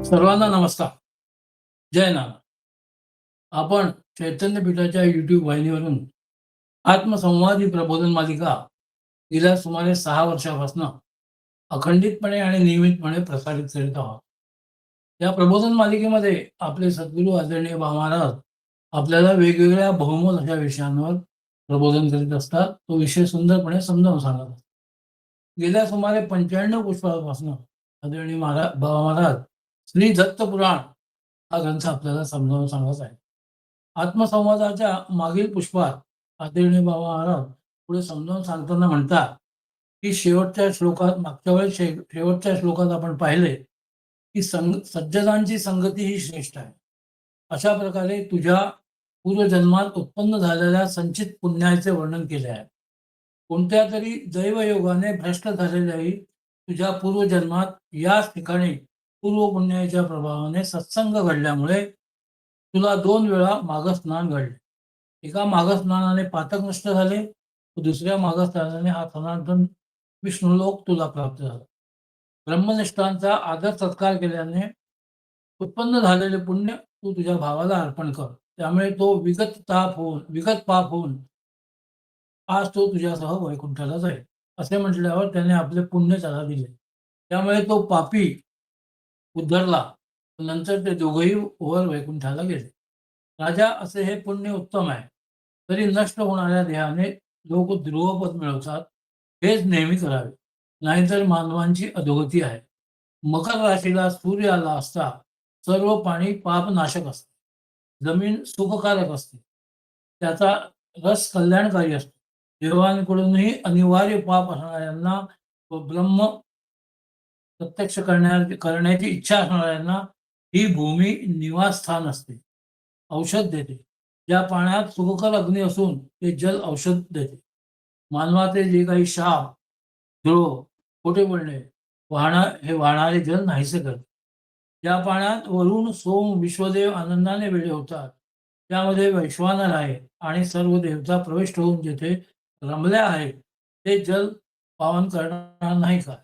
सर्वांना नमस्कार. जय नारायण. आपण चैतन्य पीठाच्या YouTube वाहिनीवरून आत्मसंवाद ही प्रबोधन मालिका गेल्या सुमारे 6 वर्षापासून अखंडितपणे आणि नियमितपणे प्रसारित करीत आहोत. या प्रबोधन मालिकेमध्ये आपले सद्गुरू आदरणीय बा महाराज आपल्याला वेगवेगळ्या बहुमोल अशा विषयांवर प्रबोधन करीत असतात. तो विषय सुंदरपणे समजावून सांगत असतात. गेल्या सुमारे 95 पुष्पापासून आदरणीय बाबा महाराज श्री दत्त पुराण हा ग्रंथ आपल्याला समजावून सांगत आहे. आत्मसंवादाच्या मागील पुष्पात आदरणीय बाबा महाराज पुढे समजावून सांगताना म्हणतात, की शेवटच्या श्लोकात मागच्या वेळेस शेवटच्या श्लोकात आपण पाहिले, की सज्जनांची संगती ही श्रेष्ठ आहे. अशा प्रकारे तुझ्या पूर्वजन्मात उत्पन्न झालेल्या संचित पुण्याचे वर्णन केले आहे. कोणत्या तरी दैवयोगाने भ्रष्ट झालेल्याही तुझ्या पूर्वजन्मात याच ठिकाणी पूर्वपुण्याच्या प्रभावाने सत्संग घडल्यामुळे तुला 2 वेळा माघस्नान घडले. एका माघस्नानाने पातक नष्ट झाले, व दुसऱ्या माघस्नानाने हा सनातन विष्णुलोक तुला प्राप्त झाला. ब्रह्मनिष्ठांचा आदर सत्कार केल्याने उत्पन्न झालेले पुण्य तू तुझ्या भावाला अर्पण कर. त्यामुळे तो विगत पाप होऊन आज तो तुझ्यासह वैकुंठाला जाईल. असे म्हटल्यावर त्याने आपले पुण्य त्याला दिले. त्यामुळे तो पापी उद्धरला. नंतर ते दोघंही वर वैकुंठाला गेले. राजा, असे हे पुण्य उत्तम आहे. तरी नष्ट होणाऱ्या देहाने लोक ध्रुवपद मिळवतात. हेच नेहमी करावे, नाहीतर मानवांची अधोगती आहे. मकर राशीला सूर्य आला असता सर्व पाणी पापनाशक असते. जमीन सुखकारक असते. त्याचा रस कल्याणकारी असतो. देवांकडूनही अनिवार्य पाप असणाऱ्यांना व ब्रह्म प्रत्यक्ष करण्याची इच्छा असणाऱ्यांना ही भूमी निवासस्थान असते. औषध देते. ज्या पाण्यात सुखकर अग्नी असून ते जल औषध देते. मानवाचे जे काही शाप, द्रोह, खोटे बोलणे हे वाहणारे जल नाहीसे करते. ज्या पाण्यात वरुण, सोम, विश्वदेव आनंदाने वेडे होतात, त्यामध्ये वैश्वानर आहे आणि सर्व देवता प्रविष्ट होऊन जेथे रमल्या आहेत, ते जल पावन करणार नाही का?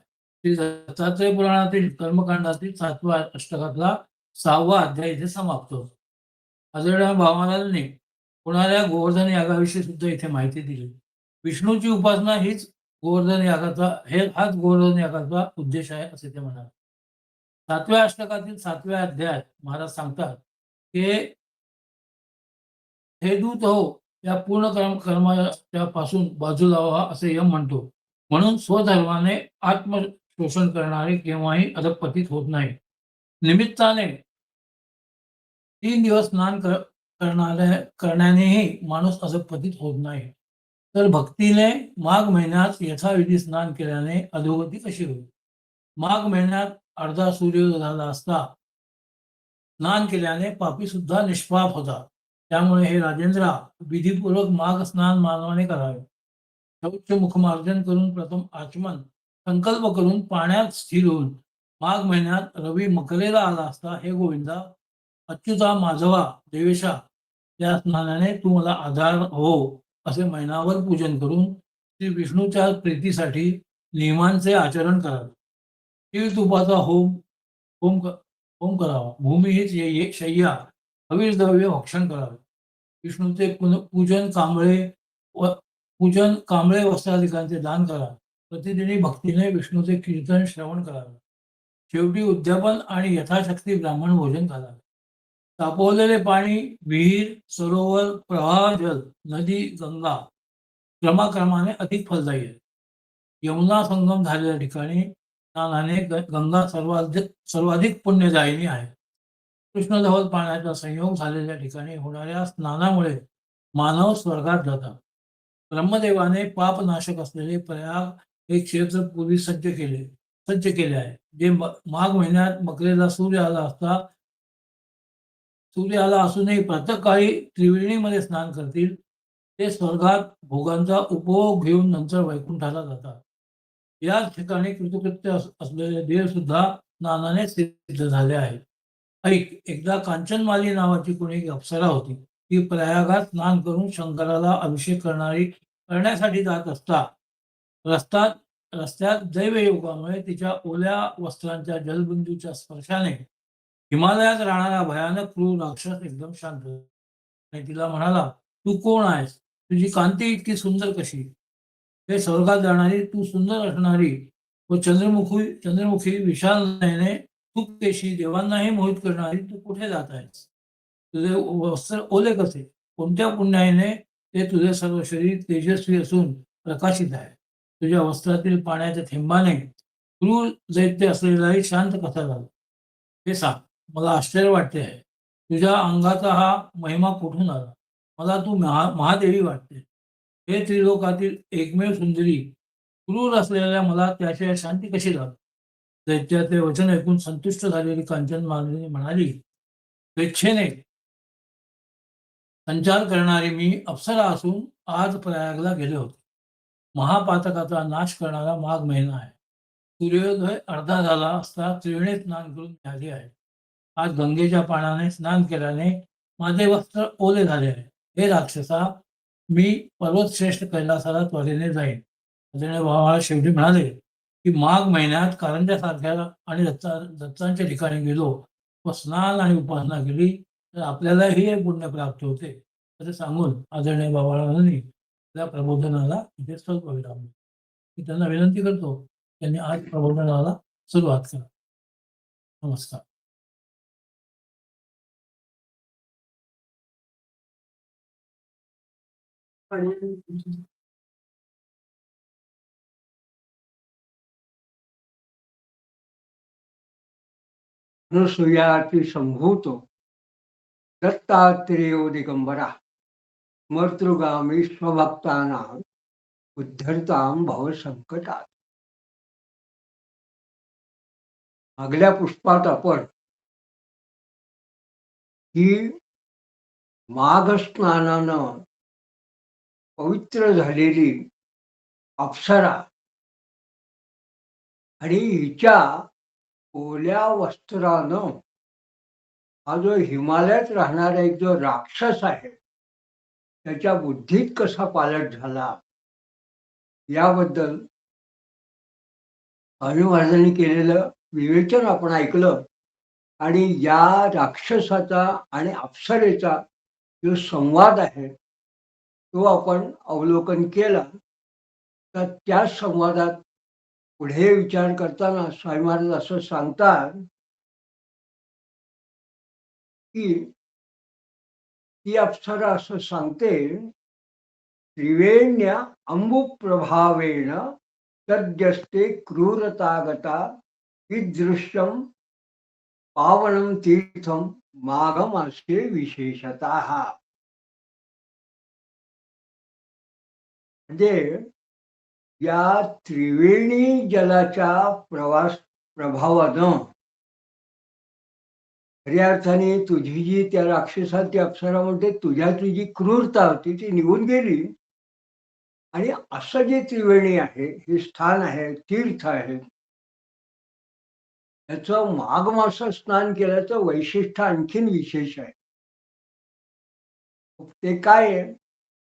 श्री दत्तात्रय पुराणातील कर्मकांडातील 7व्या अष्टकातला 6वा अध्याय इथे समाप्त होतो. आदरणीय महाराजांनी होणाऱ्या गोवर्धन यागाविषयी सुद्धा इथे माहिती दिली. विष्णूची उपासना हाच गोवर्धन यागाचा उद्देश आहे, असे ते म्हणाले. 7व्या अष्टकातील 7व्या अध्यायात महाराज सांगतात, की हे दूत हो, या पूर्ण कर्माच्या पासून बाजूला व्हा असे यम म्हणतो. म्हणून स्वधर्माने आत्मशोषण करणारे केव्हाही अधपतित होत नाही. निमित्ताने 3 दिवस स्नान करण्यानेही माणूस अधपतित होत नाही. तर भक्तीने माघ महिन्यात यथाविधी स्नान केल्याने अधोगती कशी होईल? माघ महिन्यात अर्धा सूर्योदय झाला असता स्नान केल्याने पापी सुद्धा निष्पाप होतात. त्यामुळे हे राजेंद्रा, विधीपूर्वक माघ स्नान मानवाने करावे. शौच मुखमार्जन करून प्रथम आचमन संकल्प करून पाण्यात स्थिर होऊन माघ महिन्यात रवी मकरेला आला असता, हे गोविंदा, अच्युता, माधवा, देवेशा, या स्नानाने तू मला आधार हो असे महिनाभर पूजन करून श्री विष्णूच्या प्रीतीसाठी नियमांचे आचरण करावे. तीळ तुपाचा होम होम होम करावा. भूमी हीच शय्या, हवीर द्रव्य भक्षण करावे. विष्णूचे पूजन कांबळे वस्त्राधिकांचे दान करा. प्रतिदिनी भक्तीने विष्णूचे कीर्तन श्रवण करावे. शेवटी उद्यापन आणि यथाशक्ती ब्राह्मण भोजन करावे. तापवलेले पाणी, विहीर, सरोवर, प्रवाह जल, नदी, गंगा क्रमाक्रमाने अधिक फलदायी आहे. यमुना संगम झालेल्या ठिकाणी स्नानाने गंगा सर्वाधिक पुण्यदायिनी आहे. कृष्णधवल पाण्याचा संयोग झालेल्या ठिकाणी होणाऱ्या स्नानामुळे मानव स्वर्गात जातात. ब्रह्मदेवाने पापनाशक असलेले प्रयाग हे क्षेत्र पूर्वी सज्ज केले आहे. जे माघ महिन्यात मकरेला सूर्य आला असूनही प्रातःकाळी त्रिवेणीमध्ये स्नान करतील, ते स्वर्गात भोगांचा उपभोग घेऊन नंतर वैकुंठाला जातात. याच ठिकाणी कृतकृत्य असलेले देव सुद्धा स्नानाने सिद्ध झाले आहेत. ऐक, एकदा कांचनमाली नावाची कोणी एक अप्सरा होती. ती प्रयागात स्नान करून शंकराला अभिषेक करण्यासाठी जात असता रस्त्यात दैवयोगामुळे तिच्या ओल्या वस्त्रांच्या जलबिंदूच्या स्पर्शाने हिमालयात राहणारा भयानक क्रूर राक्षस एकदम शांत झाला आणि तिला म्हणाला, "तू कोण आहेस? तुझी कांती इतकी सुंदर कशी? हे स्वर्गात जाणारी, तू सुंदर असणारी व चंद्रमुखी विशाल नयने, खूप केशी, देवांनाही मोहित करणारी तू कुठे जात आहेस? तुझे वस्त्र ओले कसे? कोणत्या पुण्याईने ते तुझे सर्व शरीर तेजस्वी असून प्रकाशित आहे? तुझ्या वस्त्रातील पाण्याच्या थेंबाने क्रूर दैत्य असलेलाही शांत कसा झाला? हे सांग. मला आश्चर्य वाटते आहे. तुझ्या अंगाचा हा महिमा कुठून आला? मला तू महादेवी वाटते. हे त्रिलोकातील एकमेव सुंदरी, क्रूर असलेल्या मला त्याशिवाय शांती कशी लाभेल?" दैत्याचे वचन ऐकून संतुष्ट झालेली कांचन मार्गिनी म्हणाली, "स्वेच्छेने संचार करणारी मी अप्सरा असून आज प्रयागला गेले होते. महापातकाचा नाश करणारा माघ महिना आहे. सूर्योदय अर्धा झाला असता त्रिवेणी स्नान करून मी आली आहे. आज गंगेच्या पाण्याने स्नान केल्याने माझे वस्त्र ओले झाले आहे. हे राक्षसा, मी पर्वतश्रेष्ठ कैलासाला त्वरेने जाईन." त्याने भावाला शेवटी म्हणाले, की माघ महिन्यात कारंज्यासारख्या आणि दत्तांच्या ठिकाणी गेलो व स्नान आणि उपासना केली तर आपल्यालाही हे पुण्य प्राप्त होते. असं सांगून आदरणीय बाबांनी त्या प्रबोधनाला इथे स्वल्पविराम दिला. मी त्यांना विनंती करतो, त्यांनी आज प्रबोधनाला सुरुवात करा. नमस्कार. अनुसूयाति संभूतो दत्तात्रेयो दिगंबरा मर्तृगामी स्वभक्तानां उद्धरतां भवसंकटात. मागल्या पुष्पात आपण ही माघ स्नानानं पवित्र झालेली अप्सरा आणि हिच्या ओल्या वस्त्रानं हा जो हिमालयात राहणारा एक जो राक्षस आहे त्याच्या बुद्धीत कसा पालट झाला याबद्दल स्वामी महाराजांनी केलेलं विवेचन आपण ऐकलं. आणि या राक्षसाचा आणि अप्सरेचा जो संवाद आहे तो आपण अवलोकन केला. तर त्या संवादात पुढे विचार करताना स्वामी महाराज असं सांगतात की ती अप्सरा असं सांगते, त्रिवेण्या अंबुप्रभावेण तद्यस्ते क्रूरतागता ईदृश्यम पावनम तीर्थम माघमासे विशेषतः. म्हणजे या त्रिवेणी जलाच्या प्रभावानं खऱ्या अर्थाने तुझी जी त्या राक्षसाची अप्सरा म्हणते तुझ्यातली जी क्रूरता होती ती निघून गेली. आणि असं जे त्रिवेणी आहे, हे स्थान आहे, तीर्थ आहे, याचं माघ मासात स्नान केल्याचं वैशिष्ट्य आणखीन विशेष आहे. ते काय आहे,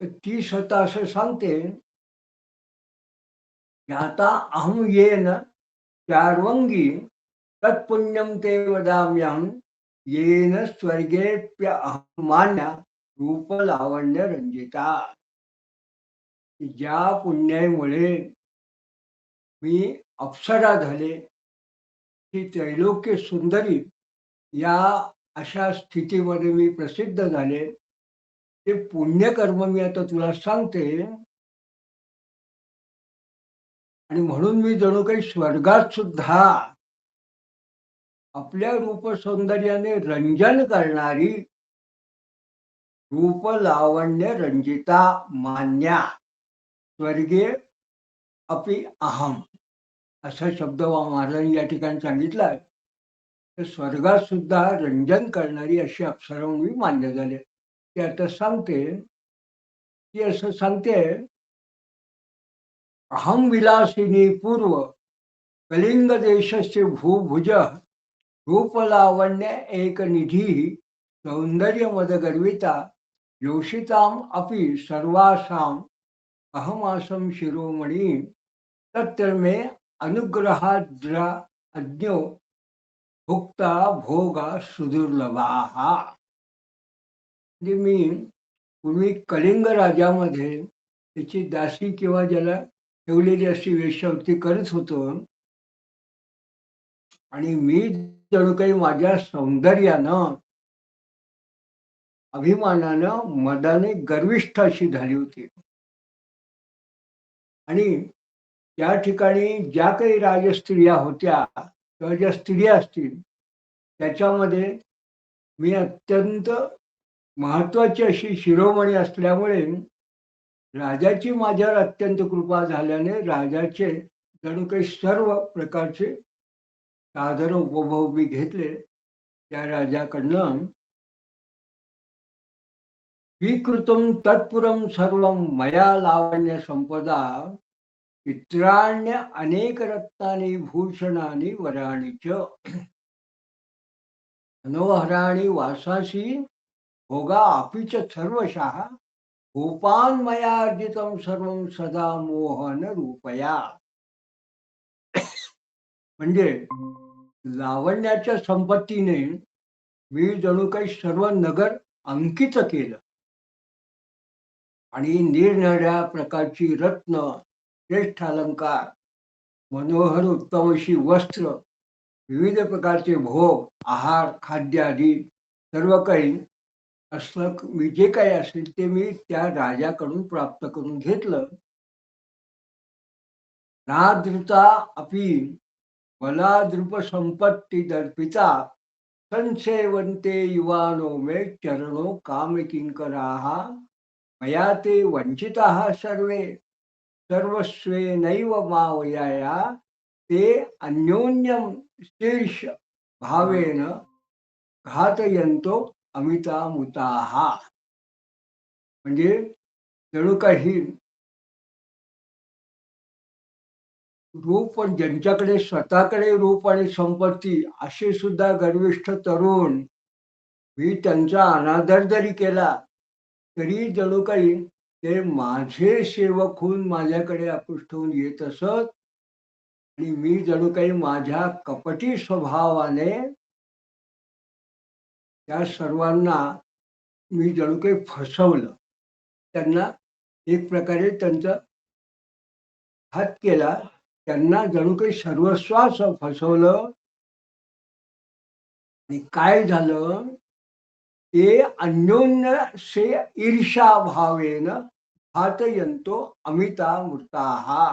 ती स्वतः असं सांगते की आता अहम येन चार्वंगी तत्पुण्यम ते वदाम्यहम येन स्वर्गेप्य अहम मान्या रूप लावण्य रंजिता. ज्या पुण्यामुळे मी अप्सरा झाले, ही त्रैलोक्य सुंदरी या अशा स्थितीमध्ये मी प्रसिद्ध झाले, ते पुण्यकर्म मी आता तुला सांगते. आणि म्हणून मी जणू काही स्वर्गात सुद्धा आपल्या रूप सौंदर्याने रंजन करणारी रूप लावण्य रंजिता मान्या स्वर्गे अपि अहम असा शब्द महाराजांनी या ठिकाणी सांगितलाय. तर स्वर्गात सुद्धा रंजन करणारी अशी अप्सरा मी मान्य झाले. ते आता सांगते, ती असं सांगते, अहम विलासिनी पूर्व कलिंग देशस्य भूभुज रूपलावण्य एक निधी सौंदर्य मद गर्विता योषिताम अपि सर्वासाम अहमासम शिरोमणी तत्र मे अनुग्रहाद्रा अज्ञो भुक्ता भोगा सुदुर्लभाहा. म्हणजे मी पूर्वी कलिंग राजामध्ये त्याची दासी किंवा ज्याला ठेवलेली अशी वेश्यावृत्ती करत होतो. आणि मी जणू काही माझ्या सौंदर्यानं, अभिमानानं, मदाने गर्विष्ठ अशी झाली होती. आणि त्या ठिकाणी ज्या काही राजस्त्रिया होत्या किंवा ज्या स्त्रिया असतील त्याच्यामध्ये मी अत्यंत महत्वाची अशी शिरोमणी असल्यामुळे राजाची माझ्यावर अत्यंत कृपा झाल्याने राजाचे जणू काही सर्व प्रकारचे सादर उपभोग मी घेतले त्या राजाकडनं. स्वीकृतं तत्पुरं सर्वं मया लावण्य संपदा चित्राण्य अनेक रत्नानी भूषणानी वराणी च मनोहराणी वासासी भोगा अपि च सर्वशः गोपान मया अर्जितं सर्वं सदा मोहन रूपया. म्हणजे लावण्याच्या संपत्तीने मी जणू काही सर्व नगर अंकित केलं आणि निरनिराळ्या प्रकारची रत्न, श्रेष्ठ अलंकार, मनोहर उत्तम अशी वस्त्र, विविध प्रकारचे भोग, आहार, खाद्य आदी सर्व काही असलं मी जे काही असेल ते मी त्या राजाकडून प्राप्त करून घेतलं. नादृता अपि बलादृप संपत्ती दर्पिता संसेवन्ते युवानो मे चरणो कामकिंकराः मया ते वंचिताः सर्वे सर्वस्वेनैव मावयाया ते अन्योन्यं शीर्ष भावेन घातयन्तो अमितामुताः. म्हणजे जणू काही रूप ज्यांच्याकडे स्वतःकडे रूप आणि संपत्ती असे सुद्धा गर्विष्ठ तरुण मी त्यांचा अनादर जरी केला तरी जणू काही ते माझे सेवक होऊन माझ्याकडे आकृष्ट होऊन येत असत. आणि मी जणू काही माझ्या कपटी स्वभावाने त्या सर्वांना मी जणू काही फसवलं. त्यांना एक प्रकारे त्यांचा हात केला. त्यांना जणू काही सर्वस्वास फसवलं. आणि काय झालं ते अन्योन्य से ईर्षा भावेन घातयन्तो अमिता मृताहा.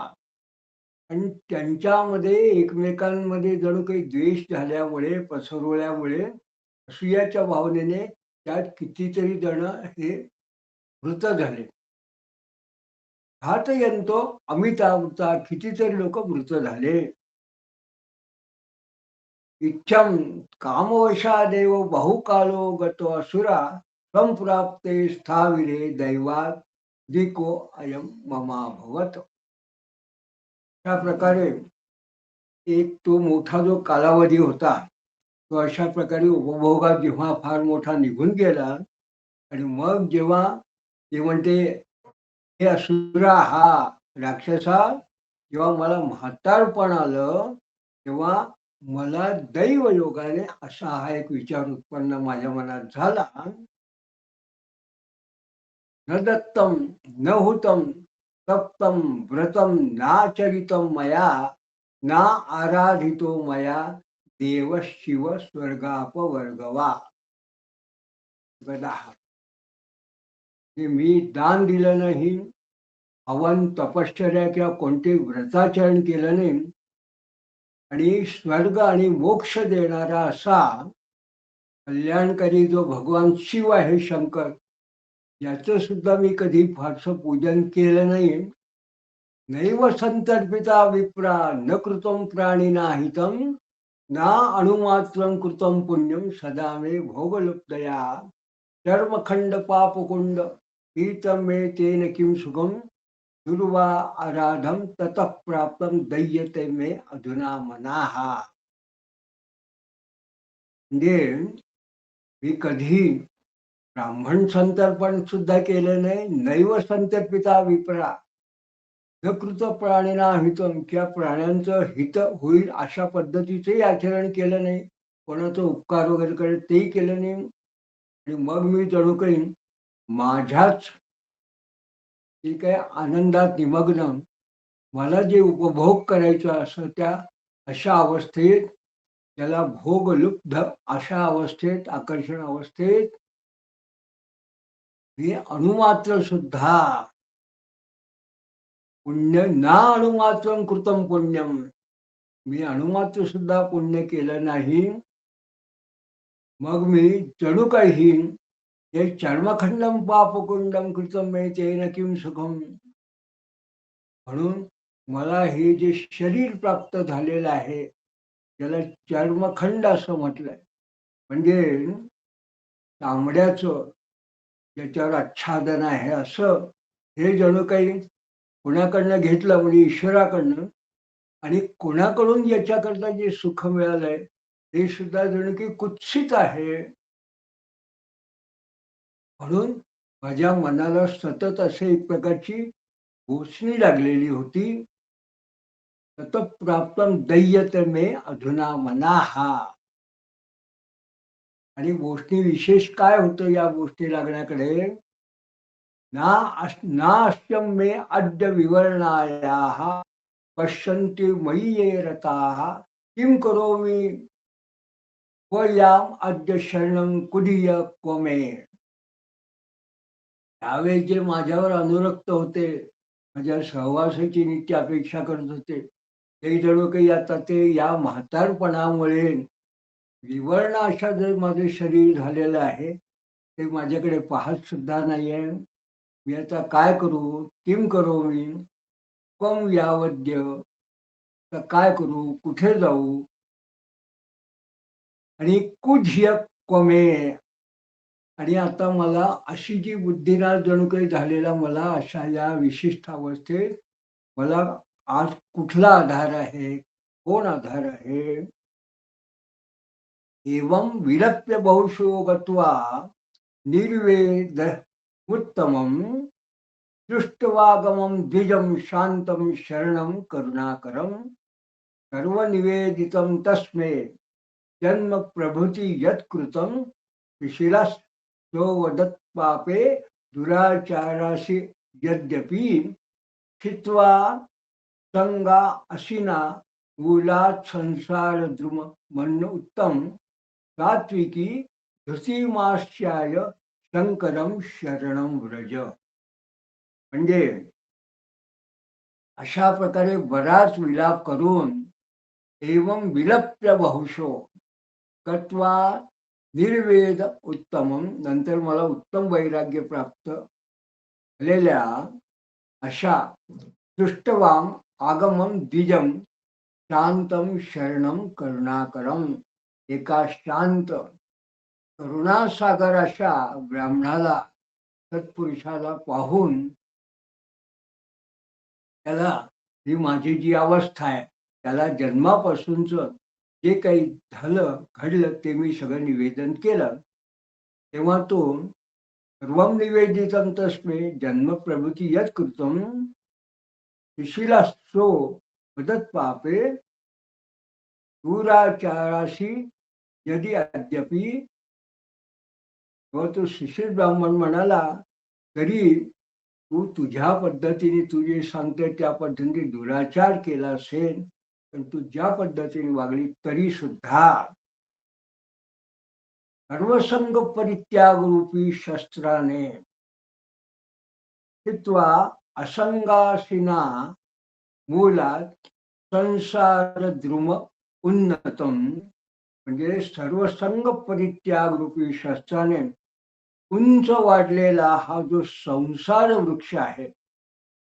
आणि त्यांच्यामध्ये एकमेकांमध्ये जणू काही द्वेष झाल्यामुळे, पसरवल्यामुळे, असूयाच्या भावनेने त्यात कितीतरी जण हे मृत झाले. घातयन्तो अमिता मृता, कितीतरी लोक मृत झाले. इच्छं कामवशादेव बहुकालो गतो असुरा संप्राप्ते स्थाविरे दैवात दिको अयम ममाभवत. त्या प्रकारे एक तो मोठा जो कालावधी होता तो अशा प्रकारे उपभोगात जेव्हा फार मोठा निघून गेला आणि मग जेव्हा ते म्हणते हे असुरा हा राक्षसा, जेव्हा मला म्हातारपण आलं तेव्हा मला दैव योगाने असा हा एक विचार उत्पन्न माझ्या मनात झाला. न दत्तम न हुतम तप्तम व्रतम नाचरितम मया ना आराधितो मया देव शिव स्वर्गापवर्गवा. मी दान दिलं नाही, हवन तपश्चर्या किंवा कोणते व्रताचरण केलं नाही आणि स्वर्ग आणि मोक्ष देणारा असा कल्याणकारी जो भगवान शिव आहे शंकर याचं सुद्धा मी कधी फारसं पूजन केलं नाही. नैव संतर्पिता विप्रा न कृतं प्राणिना हितं ना अणुमात्रं कृतं पुण्यं सदा मे भोगलुप्तया कर्मखंड पापकुंड हितं मे तेन किं सुखं दुर्वा आराधम ततः प्राप्तं दय्यते मे अधुना मनाहा. म्हणजे मी कधी ब्राह्मण संतर्पण सुद्धा केलं नाही. नैव संतर्पिता विप्रा न कृत प्राणिना हितम, किंवा प्राण्यांचं हित होईल अशा पद्धतीचंही आचरण केलं नाही. कोणाचा उपकार वगैरे करेल तेही केलं नाही. आणि मग मी जणू काही माझ्याच ठीक आहे आनंदात निमग्न मला जे उपभोग करायचं असं त्या अशा अवस्थेत त्याला भोगलुब्ध अशा अवस्थेत आकर्षण अवस्थेत मी अणुमात्र सुद्धा पुण्य ना अणुमात्रम कृतम पुण्यम मी अणुमात्र सुद्धा पुण्य केलं नाही. मग मी जणू काही हे चर्मखंडम पापकुंडम कृतम मे तेन किम सुखम म्हणून मला हे जे शरीर प्राप्त झालेलं आहे त्याला चर्मखंड असं म्हटलंय. म्हणजे चामड्याचं ज्याच्यावर आच्छादन आहे असं हे जणू काही कुणाकडनं घेतलं म्हणजे ईश्वराकडनं. आणि कोणाकडून याच्याकरता जे सुख मिळालंय ते सुद्धा जणू की कुत्सित आहे. म्हणून माझ्या मनाला सतत असे एक प्रकारची गोचणी लागलेली होती. सतत प्राप्तम दय्यत मे अधुना मनाहा. आणि गोष्टी विशेष काय होतं या गोष्टी लागण्याकडे नाश्यम मे अद्य विवर्णायाः पश्यन्ति मयि ये रताः किं करोमि त्वयाम् अद्य शरणं कुदीय क्व मे. त्यावेळी जे माझ्यावर अनुरक्त होते माझ्या सहवासाची नित्य अपेक्षा करत होते ते जणू काही आता ते या म्हातारपणामुळे विवर्ण अशा जर माझे शरीर झालेलं आहे ते माझ्याकडे पाहत सुद्धा नाहीये. मी आता काय करू किम करू मी कम यावद्य तर काय करू कुठे जाऊ आणि कुझ्य क्वमे. आणि आता मला अशी जी बुद्धिनाश जणू काही झालेला मला अशा या विशिष्ट अवस्थेत मला आज कुठला आधार आहे कोण आधार आहे. एवं विलप्य बहुशो गत्वा निर्वेद उत्तमं दृष्ट्वागमं द्विजं शांतं शरणं करुणाकरं सर्वनिवेदितं तस्मै जन्म प्रभृति यत्कृतं शिशिरस्तो वदत्पापे दुराचारासि यद्यपि छित्त्वा संगा असिना मूलात् संसार द्रुम मन्न उत्तम सात्विकी धृतिमाश्याय शंकरम शरणम व्रज. म्हणजे अशा प्रकारे बराच विलाप करून एवं विलप्य बहुशो कत्वा निर्वेद उत्तमम नंतर मला उत्तम वैराग्य प्राप्त झालेल्या अशा दृष्टवाम आगमम द्विजम शांतम शरणम करुणाकरम. एका शांत करुणासागर अशा ब्राह्मणाला सत्पुरुषाला पाहून त्याला ही माझी जी अवस्था आहे त्याला जन्मापासूनच जे काही झालं घडलं ते मी सगळं निवेदन केलं. तेव्हा तो सर्वं निवेदितं तस्मै जन्म प्रभृती यत् कृतं शिशिलासो वदत् पापे दुराचाराशी यदि अद्यापि. तो शिशील ब्राह्मण म्हणाला तरी तू तुझ्या पद्धतीने तू जे सांगते त्या पद्धतीने दुराचार केला असेल पण तू ज्या पद्धतीने वागली तरी सुद्धा सर्वसंग परित्याग रूपी शस्त्राने हित्वा असंगासिना मूलात संसार द्रुम उन्नतम. म्हणजे सर्वसंग परित्याग रूपी शस्त्राने उंच वाढलेला हा जो संसार वृक्ष आहे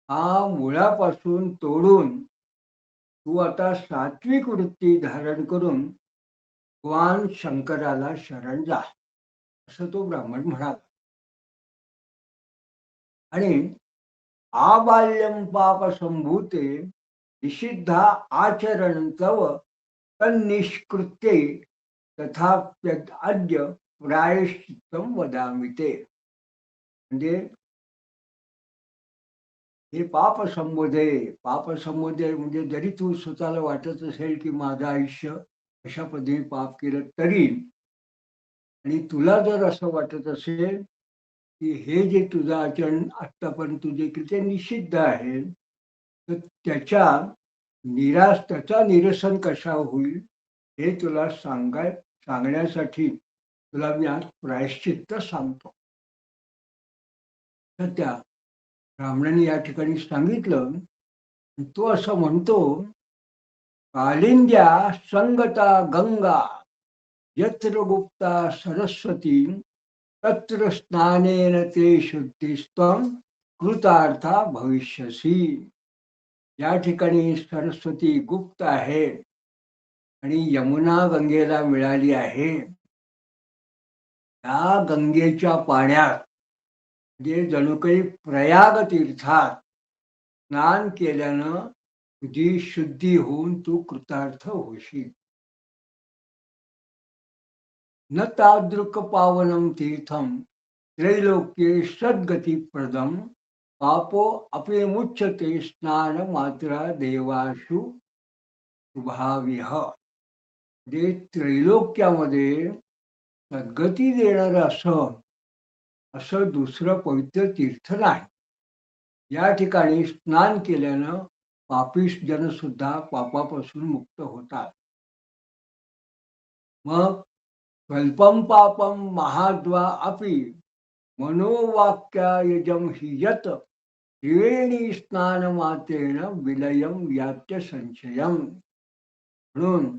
हा मुळापासून तोडून तू आता सात्विक वृत्ती धारण करून भगवान शंकराला शरण जा असं तो ब्राह्मण म्हणाला. आणि आबाल्यम पाप संभूते निषिद्धा आचरण तव तन्निष्कृत्ये तथाप्यद अद्य प्रायश्चित्तम वदामि ते. म्हणजे हे पाप संबोधे म्हणजे जरी तू स्वतःला वाटत असेल की माझं आयुष्य अशा पद्धतीने पाप केलं तरी, आणि तुला जर असं वाटत असेल की हे जे तुझं आचरण आत्तापर्यंत तू जे केलं ते निषिद्ध आहे, तर त्याचा निरसन कशा होईल हे तुला सांगण्यासाठी तुला मी आज प्रायश्चित्त सांगतो. तर त्या ब्राह्मणाने या ठिकाणी सांगितलं, तो असं म्हणतो, कालिंद्या संगता गंगा यत्र गुप्ता सरस्वती तत्र स्नानेन ते शुद्धिस्त्वं कृतार्था भविष्यसी. या ठिकाणी सरस्वती गुप्त आहे आणि यमुना गंगेला मिळाली आहे. त्या गंगेच्या पाण्यात जे जणू काही प्रयाग तीर्थात स्नान केल्यानं तुझी शुद्धी होऊन तू कृतार्थ होशील. न तादृक पावनम तीर्थम त्रैलोक्ये सद्गतिप्रदम पापो अपि मुच्यते स्नान मात्रा देवाशु शुभाविह. जे त्रैलोक्यामध्ये सद्गती देणारं असं दुसरं पवित्र तीर्थ नाही. या ठिकाणी स्नान केल्यानं पापिष्ट जन सुद्धा पापापासून मुक्त होतात. मग स्वल्पम पापम महाद्वा अपि मनोवाक्यायजम हि यत त्रिवेणी स्नान मात्रेण विलयम यात्य संशयम. म्हणून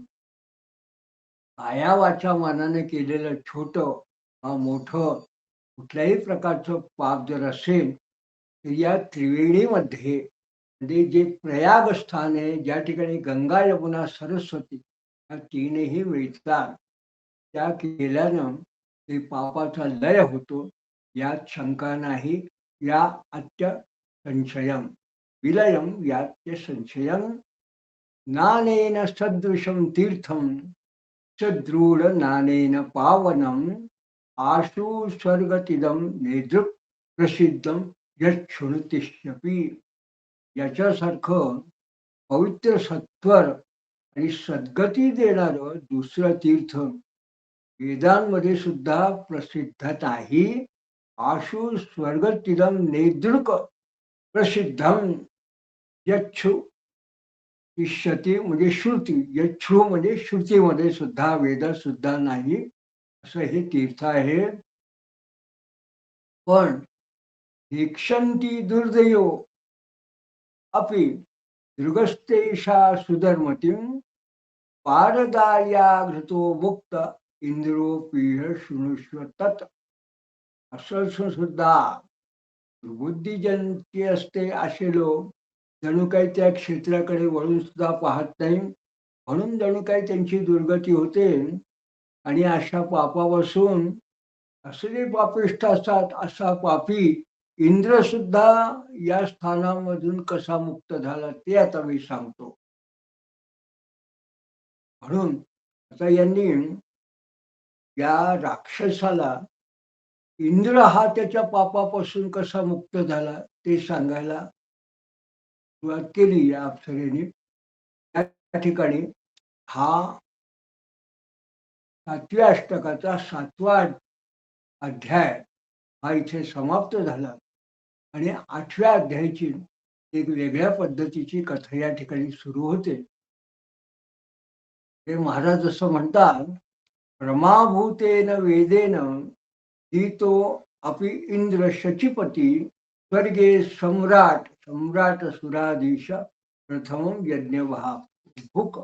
काया वाचा मनाने केलेलं छोटं वा मोठं कुठल्याही प्रकारचं पाप जर असेल तर या त्रिवेणीमध्ये, म्हणजे जे प्रयाग स्थान आहे, ज्या ठिकाणी गंगा यमुना सरस्वती या तीनही मिळतात, त्या केल्यानं ते पापाचा लय होतो, यात शंका नाही. या अत्य संशयम विलयम यात्य संशयम नानेन सदृशम तीर्थम सदृढ नानेन पावनम आशु स्वर्गतिदम नेदृक प्रसिद्धम यच्छृणुतिष्यपि. याच्यासारखं पवित्र सत्वर आणि सद्गती देणारं दुसरं तीर्थ वेदांमध्ये सुद्धा प्रसिद्ध नाही. आशु स्वर्गतिदम नेदृक प्रसिद्धम यच्छु इष्यती म्हणजे श्रुती, यच्छ्रु म्हणजे श्रुतीमध्ये सुद्धा, वेदात सुद्धा नाही असं हे तीर्थ आहे. पण दीक्षन्ती दुर्दयो अपि दृगस्तेषा सुधर्मतीं पारदाया घृतो मुक्त इंद्रोपीह शृणुष्व तत्. असं सुद्धा बुद्धिजनते असते असे लोक जणू काही त्या क्षेत्राकडे वळून सुद्धा पाहत नाही, म्हणून जणू काही त्यांची दुर्गती होते. आणि अशा पापापासून असे जे पापिष्ठ असतात, असा पापी इंद्र सुद्धा या स्थानामधून कसा मुक्त झाला ते आता मी सांगतो. म्हणून आता यांनी या राक्षसाला इंद्र हा त्याच्या पापापासून कसा मुक्त झाला ते सांगायला सुरुवात केली या अप्सरेने. त्या ठिकाणी हा 7व्या अष्टकाचा 7वा अध्याय हा इथे समाप्त झाला आणि 8व्या अध्यायाची एक वेगळ्या पद्धतीची कथा या ठिकाणी सुरू होते. हे महाराज असं म्हणतात, रमाभूतेन वेदेन धीतो अपि इंद्र शचीपती स्वर्गे सम्राट सम्राट सुराधीश प्रथम यज्ञवहा भूक.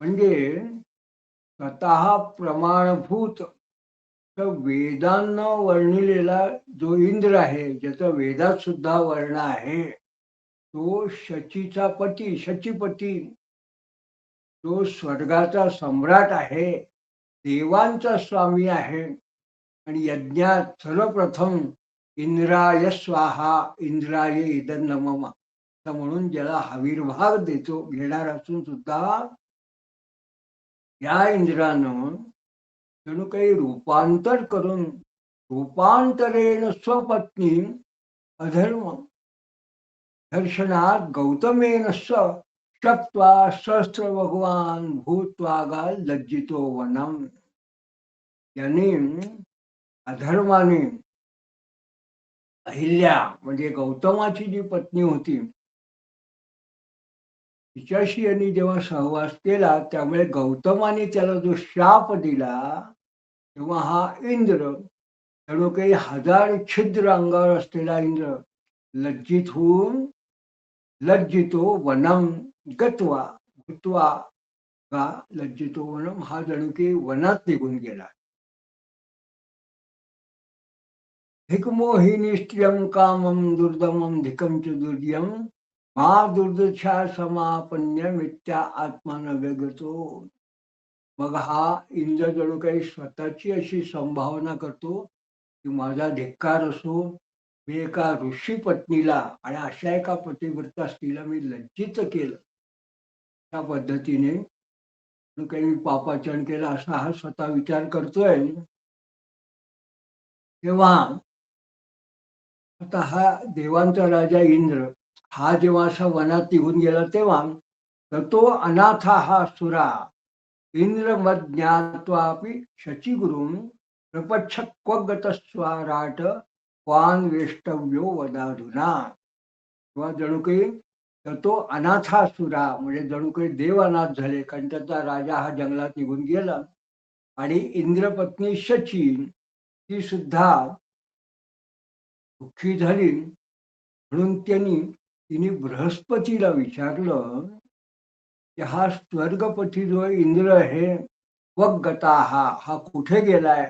म्हणजे स्वतः प्रमाणभूत वेदांना वर्णिलेला जो इंद्र आहे, ज्याचा वेदात सुद्धा वर्ण आहे, तो शचीचा पती शचीपती, तो स्वर्गाचा सम्राट आहे, देवांचा स्वामी आहे. आणि यज्ञात सर्वप्रथम इंद्राय स्वाहा इंद्राय इदन्नमम म्हणून ज्याला हविर्भाग देतो घेणार असून सुद्धा या इंद्रानं जणू काही रूपांतर करून रूपांतरेण स्वपत्नी अधर्म दर्शनात गौतमेन क्षप्त्वा सहस्र भगवान भूत्वागा लज्जितो वनम. याने अधर्माने अहिल्या म्हणजे गौतमाची जी पत्नी होती तिच्याशी यांनी जेव्हा सहवास केला त्यामुळे गौतमाने त्याला जो शाप दिला तेव्हा हा इंद्र जणू काही 1000 छिद्र अंगावर असलेला इंद्र लज्जित होऊन लज्जितो वनम गत्वा भूत्वा का लज्जितो वनम हा जणू काही वनात निघून गेला. धिकमोहिनिष्ट्रियम कामम दुर्दमम धिकम च दुर्यम मा दुर्दशा समापन्य मिथ्या आत्मान व्यगतो. मग हा इंद्र जणू काही स्वतःची अशी संभावना करतो की माझा धिक्कार असो, मी एका ऋषी पत्नीला आणि अशा एका पतिव्रता स्त्रीला मी लज्जित केलं त्या पद्धतीने जणू काही मी पापाचरण केलं असा हा स्वतः विचार करतोय. तेव्हा आता हा देवांचा राजा इंद्र हा जेव्हा असा वनात निघून गेला तेव्हा तर तो अनाथा हा सुरा इंद्र मद ज्ञात्वापि शचीगुरुं प्रपच्छ क्वगतस्वाराट क्वान वेष्टव्यो वदाधुना. किंवा जणू काही तर तो अनाथा सुरा म्हणजे जणू काही देव अनाथ झाले कारण त्याचा राजा हा जंगलात निघून गेला आणि इंद्रपत्नी शची ती सुद्धा दुःखी झाली म्हणून तिने बृहस्पतीला विचारलं की हा स्वर्गपती जो इंद्र आहे वगता हा कुठे गेलाय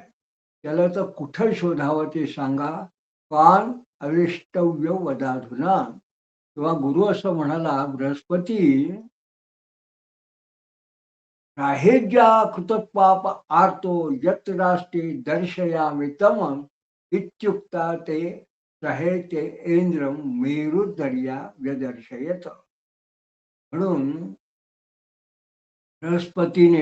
त्याला तर कुठे शोधावं ते सांगा. कान अविष्टव्य वदाधुना. तेव्हा गुरु असं म्हणाला बृहस्पती राहेज्या कृतपाप आर्तो यत राष्ट्रे दर्शयामि तम इत्युक्ता ते सहे ते इंद्रम मेरुदर्या व्यदर्शयत. म्हणून बृहस्पतीने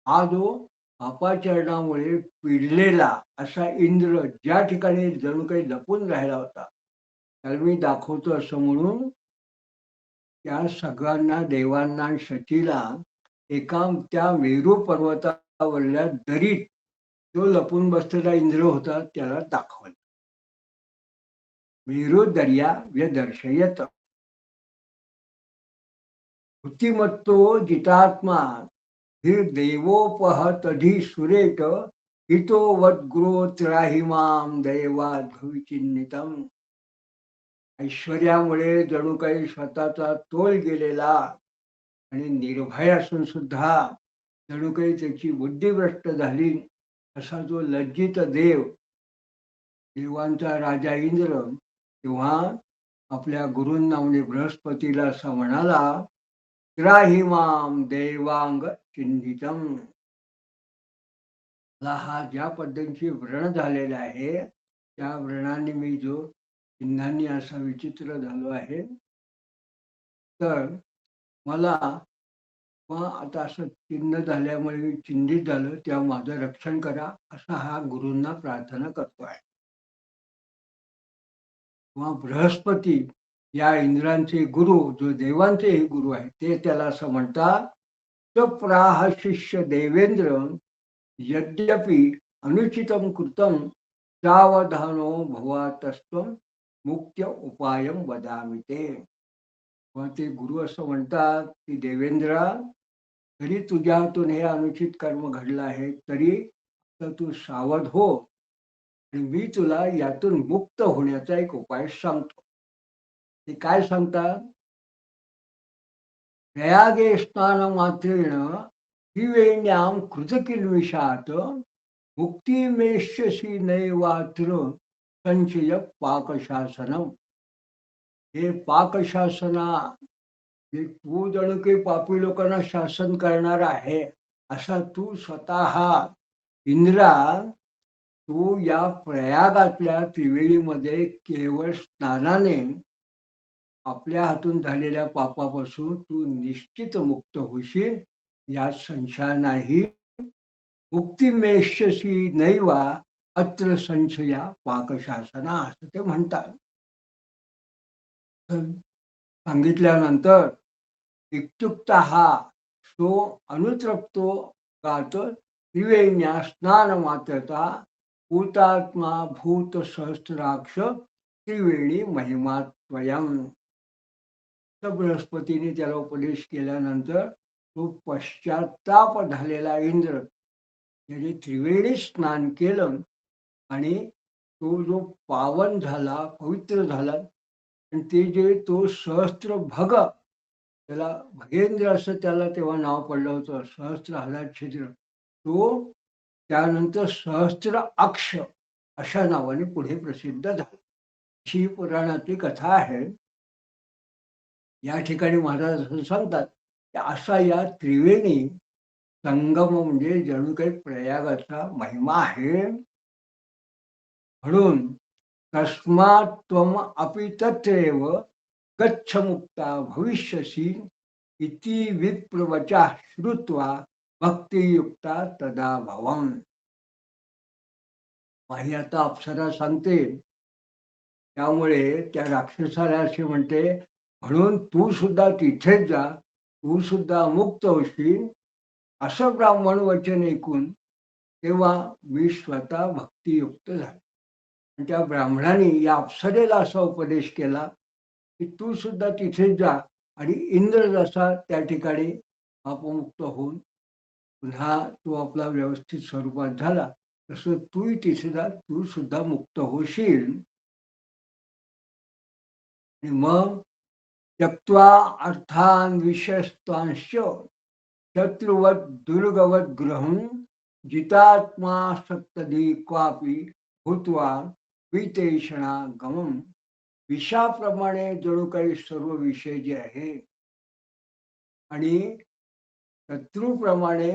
हा जो पापाचरणामुळे पिडलेला असा इंद्र ज्या ठिकाणी जणू काही लपून राहिला होता त्याला मी दाखवतो असं म्हणून त्या सगळ्यांना देवांना शचीला एका त्या मेरू पर्वतावरल्या दरीत जो लपून बसलेला इंद्र होता त्याला दाखवलं. मेरू दर्या व्यदर्शयत. कृतिमत्तो जितात्मा देवोपहतधी सुरेट हितो वद्ग्रोत्राहिमाम दैवाद्भविचिन्नितम. ऐश्वर्यामुळे जणू काही स्वतःचा तोल गेलेला आणि निर्भय असून सुद्धा जणू काही त्याची बुद्धिभ्रष्ट झाली असा जो लज्जित देवांचा राजा इंद्र तेव्हा आपल्या गुरूंना म्हणजे बृहस्पतीला असा म्हणाला त्राहिमाम देवांग चिन्हितम. मला हा ज्या पद्धतीचे व्रण झालेला आहे त्या व्रणाने मी जो चिन्हांनी असा विचित्र झालो आहे तर मला आता असं चिन्ह झाल्यामुळे मी चिन्हित झालं तेव्हा माझं रक्षण करा असा हा गुरूंना प्रार्थना करतो आहे. किंवा बृहस्पती या इंद्रांचे गुरु जो देवांचेही गुरु आहे ते त्याला असं म्हणतात प्राह शिष्य देवेंद्र यद्यपि अनुचितम कृतम सावधानो भवातस्त्वं मुख्य उपायम वदामि ते. ते गुरु असं म्हणतात की देवेंद्रा तरी तुझ्या हातून हे अनुचित कर्म घडलं आहे तरी तू सावध हो आणि मी तुला यातून मुक्त होण्याचा एक उपाय सांगतो. ते काय सांगतात प्रयागे स्नान मात्रेण त्रिवेण्याम कृतकिल्विषात मुक्तिमेष्यसि नैवात्र संचय पाकशासनम. हे पाकशासना तू जणू काही पापी लोकांना शासन करणार आहे असा तू स्वतः इंद्रा तू या प्रयागातल्या त्रिवेणीमध्ये केवळ स्नानाने आपल्या हातून झालेल्या पापापासून तू निश्चित मुक्त होशील यात संशय नाही. मुक्तिमेष्यसि नैवा अत्र संशया पाकशासना असं ते म्हणतात. सांगितल्यानंतर इत्युक्तः सो अनुतृप्तो गात त्रिवेण्या स्नानमात्रता भूतात्मा भूत सहस्राक्ष त्रिवेणी महिमा त्वयम्. तर बृहस्पतीने त्याला उपदेश केल्यानंतर तो पश्चाताप झालेला इंद्र याने त्रिवेणी स्नान केलं आणि तो जो पावन झाला, पवित्र झाला, आणि ते जे तो सहस्त्र भग, त्याला भगेंद्र असं त्याला तेव्हा नाव पडलं होतं, सहस्त्र हजार छिद्र, तो त्यानंतर सहस्त्र अक्ष अशा नावाने पुढे प्रसिद्ध झाला. ही पुराणातली कथा आहे. या ठिकाणी महाराज असं सांगतात की असा या त्रिवेणी संगम म्हणजे जणू काही प्रयागाचा महिमा आहे. म्हणून तस्मात् त्वम अपि तत्रैव गच्छ मुक्ता भविष्यसि इति विप्रवचा श्रुत्वा भक्तियुक्ता तदा भवम. माही आता अप्सरा सांगते, त्यामुळे त्या राक्षसाला असे म्हणते, म्हणून तू सुद्धा तिथेच जा, तू सुद्धा मुक्त होशील. असं ब्राह्मण वचन ऐकून तेव्हा मी स्वतः भक्तियुक्त झालो. आणि त्या ब्राह्मणाने या अप्सरेला असा उपदेश केला की तू सुद्धा तिथेच जा आणि इंद्र जसा त्या ठिकाणी अपमुक्त होऊन पुन्हा तो आपला व्यवस्थित स्वरूपात झाला, तसं तूही तिथे जा, तू सुद्धा मुक्त होशील. आणि मग त्यक्त्वा अर्थान विषयस्त्वांश शत्रुवत दुर्गवत ग्रहं जितात्मा सप्तधी क्वापि भूत्वा वितेषणा गमम. विषाप्रमाणे जणू काही सर्व विषय जे आहे आणि शत्रूप्रमाणे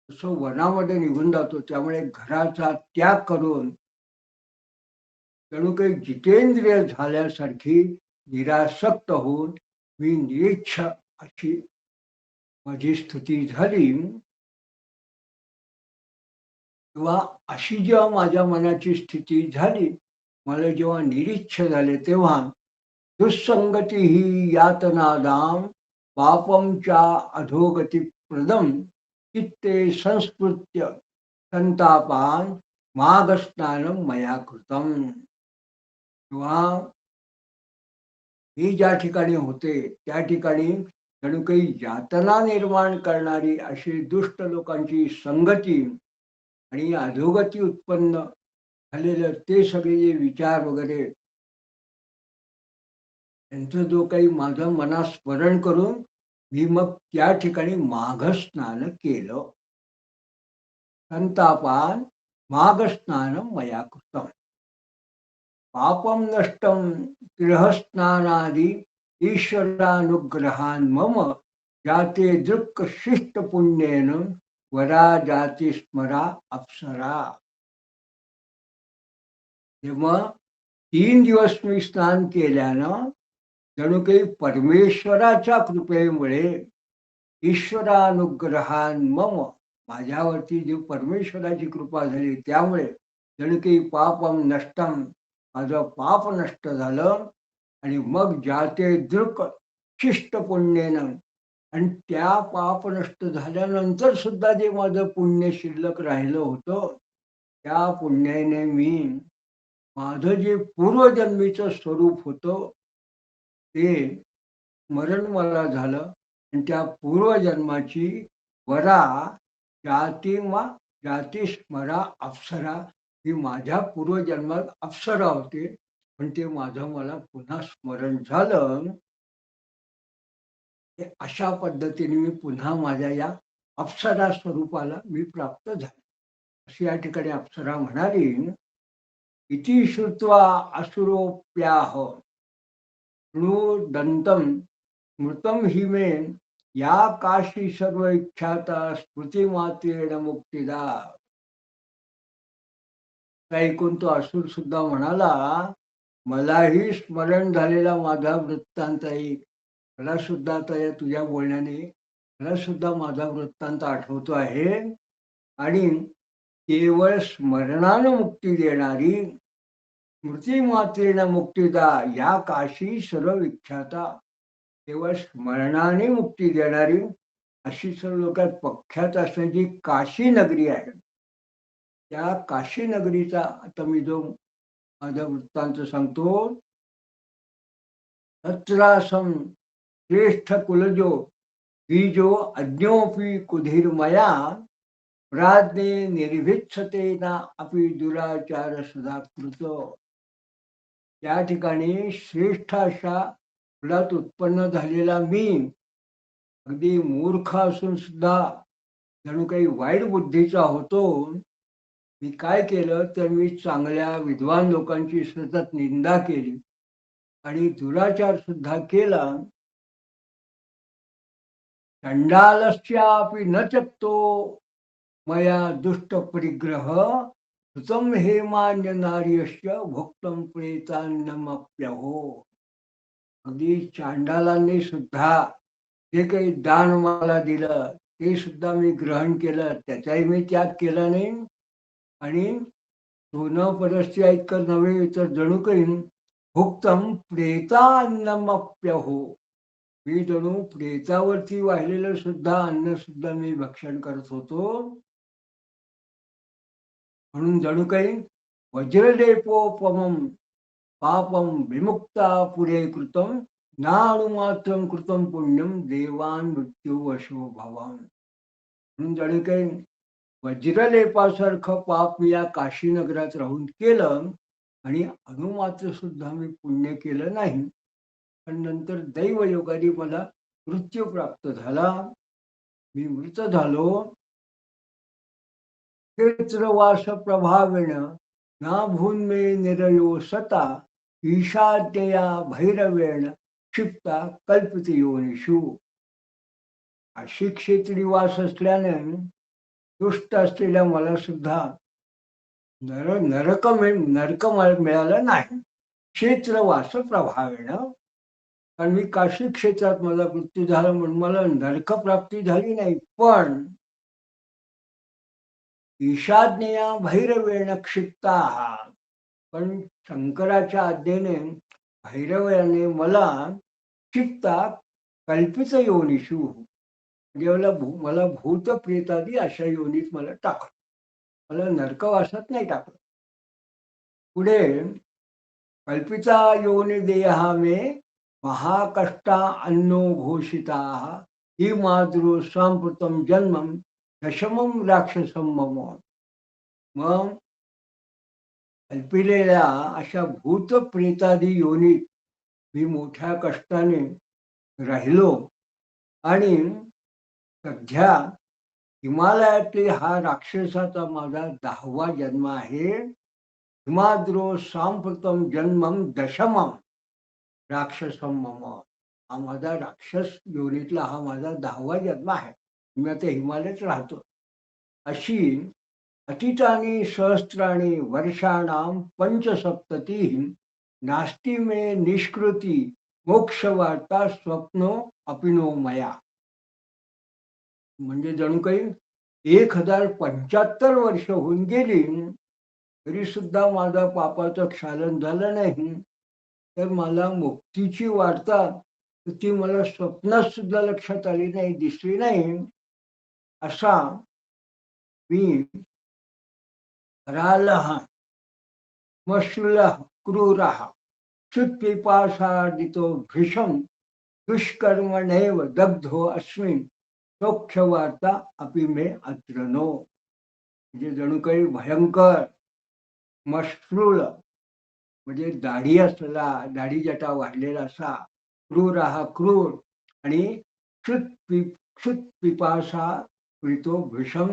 असं वनामध्ये निघून जातो, त्यामुळे घराचा त्याग करून जणू काही जितेंद्रिय झाल्यासारखी निरासक्त होऊन मी निरीच्छ अशी माझी स्थिती झाली. किंवा अशी जेव्हा माझ्या मनाची स्थिती झाली, मला जेव्हा निरीच्छ झाले, तेव्हा दुःसंगती ही यातनादाम पापमच्या अधोगती प्रदम चित्ते संस्कृत्य संतापान माघस्नानं मया कृतम. किंवा मी ज्या ठिकाणी होते त्या ठिकाणी जणू काही यातना निर्माण करणारी अशी दुष्ट लोकांची संगती आणि अधोगती उत्पन्न झालेलं ते सगळे जे विचार वगैरे, त्यांचं जो काही माझं मनात स्मरण करून मी मग त्या ठिकाणी माघ स्नान केलं. संतापान माघ स्नान मया कृतम. पापम नष्टम गृहस्नानादि ईश्वरानुग्रहान मम जाते दृक् शिष्ट पुण्येन वरा जाती स्मरा अप्सरा. तेव्हा 3 दिवस मी स्नान केल्यानं जणू काही परमेश्वराच्या कृपेमुळे, ईश्वरानुग्रहान मम, माझ्यावरती जी परमेश्वराची कृपा झाली त्यामुळे जणू काही पापम नष्टम, माझं पाप नष्ट झालं. आणि मग जाते दृक शिष्ट पुण्येनं, आणि त्या पाप नष्ट झाल्यानंतर सुद्धा जे माझं पुण्य शिल्लक राहिलं होतं, त्या पुण्याने मी माझं जे पूर्वजन्मीचं स्वरूप होतं ते स्मरण मला झालं. आणि त्या पूर्वजन्माची वरा जाती स्मरा अप्सरा, ही माझ्या पूर्वजन्मात अप्सरा होते, पण ते माझं मला पुन्हा स्मरण झालं. अशा पद्धतीने मी पुन्हा माझ्या या अप्सरा स्वरूपाला मी प्राप्त झालो. अशी या ठिकाणी अप्सरा म्हणाली, इति श्रुत्वा असुरोप्याह दंतम स्मृतम हि मे या काशी सर्व इच्छाता स्मृती मात्रेण मुक्तिदा. ऐकून तो असुर सुद्धा म्हणाला, मलाही स्मरण झालेला माझा वृत्तांत ऐक. मला सुद्धा आता या तुझ्या बोलण्याने मला सुद्धा माझा वृत्तांत आठवतो आहे. आणि केवळ स्मरणानं मुक्ती देणारी स्मृती मात्रेण मुक्तिदा या काशी सर्व विख्याता, केवळ स्मरणाने मुक्ती देणारी अशी सर्व लोकात प्रख्यात असणारी काशी नगरी आहे. त्या काशी नगरीचा आता मी जो माझा वृत्तांत सांगतो. तत्रासम श्रेष्ठ कुलजो बीजो अज्ञोपी कुधीरमया प्राज्ञे निर्भिक्षतेना अपि दुराचार सदा कृत. त्या ठिकाणी श्रेष्ठ अशा कुलात उत्पन्न झालेला मी अगदी मूर्ख असून सुद्धा जणू काही वाईट बुद्धीचा होतो. मी काय केलं तर मी चांगल्या विद्वान लोकांची सतत निंदा केली आणि दुराचार सुद्धा केला. चंडालस्यापि न चक्तो मया दुष्ट परिग्रह कृतं हेमान्य नार्यस्य भोक्तं प्रेतान्नमप्यहो. अगदी चांडालांनी सुद्धा जे काही दान मला दिलं ते सुद्धा मी ग्रहण केलं, त्याचाही मी त्याग केला नाही. आणि सोनं परस्या इतकं नव्हे तर जणू काही भुक्तम प्रेतान्नमप्यहो. मी जणू प्रेतावरती वाहिलेलं सुद्धा अन्न सुद्धा मी भक्षण करत होतो. म्हणून जणू काही वज्रलेपोपमम पापम विमुक्ता पुढे कृतम नाणुमात्रम कृतम पुण्यम देवान मृत्यू वशो भवान. म्हणून जणू काही वज्रलेपासारखं पाप मी या काशी नगरात राहून केलं आणि अणुमात्र सुद्धा मी पुण्य केलं नाही. पण नंतर दैवयोगाने मला मृत्यू प्राप्त झाला. मी मृत झालो. क्षेत्रवास प्रभावेण ना भून्मे निरयो सता ईशाद्यया भैरवेण क्षिप्ता कल्पित योनिषु. अशी क्षेत्री वास असल्याने दुष्ट असलेल्या मला सुद्धा नरक मिळालं नाही. क्षेत्रवास प्रभावेण, कारण मी काशी क्षेत्रात माझा मृत्यू झाला म्हणून मला नरक प्राप्ती झाली नाही. पण ईशाज्ञया भैरवेण क्षिप्ता, पण शंकराच्या आज्ञेने भैरवाने मला क्षिप्ता कल्पित योनिषु म्हणजे मला भूत प्रेतादी अशा योनीत मला टाकलं. मला नरकवासात नाही टाकलं. पुढे कल्पिता योनि देहा मे महाकष्टा अन्नो घोषिता ही मातृ सांप्रतम जन्मम दशमम राक्षसम मम. मग कल्पिलेल्या अशा भूत प्रेतादी योनीत मी मोठ्या कष्टाने राहिलो आणि सध्या हिमालयातील हा राक्षसाचा माझा 10वा जन्म आहे. हिमाद्रो सांप्रतम जन्मम दशमम राक्षसम मम. हा माझा राक्षस योनीतला हा माझा 10वा जन्म आहे. मी आता हिमालयात राहतो. अशी अतीतानि सहस्राणि वर्षाणां पंचसप्तती नास्ति मे निष्कृती मोक्षवार्ता स्वप्नो अपिनो मया. म्हणजे जणू काही 1075 वर्ष होऊन गेली तरी सुद्धा माझा पापाचं क्षालन झालं नाही. तर मला मुक्तीची वार्ता ती मला स्वप्नात सुद्धा लक्षात आली नाही, दिसली नाही. असा मी रालः मश्रुलः क्रूरः क्षुत्पिपासादितो भृशं दुष्कर्मणैव दग्धो अस्मिन् सौख्यवार्ता अपि मे अत्र नो. म्हणजे जणू काही भयंकर मश्रूळ म्हणजे दाढी असलेला, दाढी जटा वाढलेला असा, क्रूर हा क्रूर आणि क्षुत पिपासा प्रीतो भीषण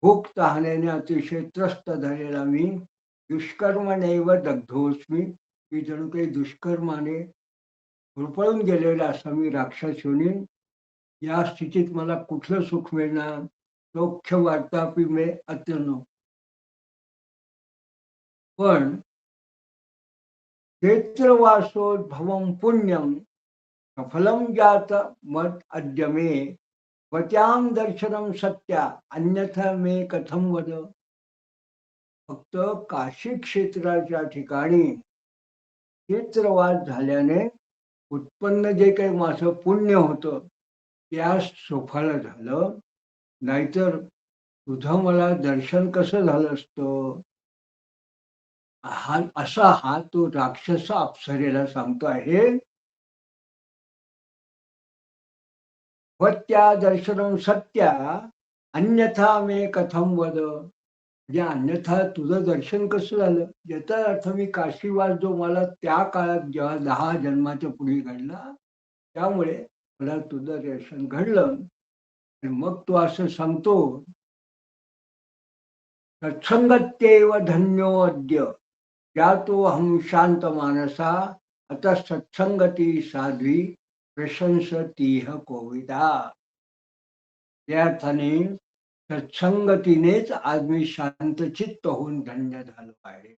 भूक तहाण्याने अतिशय त्रस्त झालेला मी दुष्कर्मानेव दग्धोस्मी. मी जणू काही दुष्कर्माने होरपळून गेलेला असा मी राक्षस योनी. या स्थितीत मला कुठलं सुख मिळणार? सौख्य वार्तापि मे अत्र नो. पण क्षेत्रवासोद्भवं पुण्यम सफलम जात मत अद्य मे वत्याम दर्शनम सत्या अन्यथा मे कथम वद. फक्त काशी क्षेत्राच्या ठिकाणी क्षेत्रवास झाल्याने उत्पन्न जे काही माझं पुण्य होतं त्या सुफल झालं, नाहीतर तुझं मला दर्शन कसं झालं असतं. हा तो राक्षस अप्सरेला सांगतो आहे. त्वत्या दर्शनम सत्या अन्यथा मे कथम वद. म्हणजे अन्यथा तुझं दर्शन कसं झालं, याचा अर्थ मी काशीवास जो मला त्या काळात जेव्हा 10 जन्माच्या पूर्वी घडला, त्यामुळे मला तुझं दर्शन घडलं. आणि मग तू असं सांगतो, सत्संगत्येव धन्यो अद्य ज्ञातो अहं शांत मानसा आता सत्संगती साध्वी प्रशंसतीह कोविदा. या अर्थाने सत्संगतीनेच आज मी शांतचित्त होऊन धन्य झालो आहे.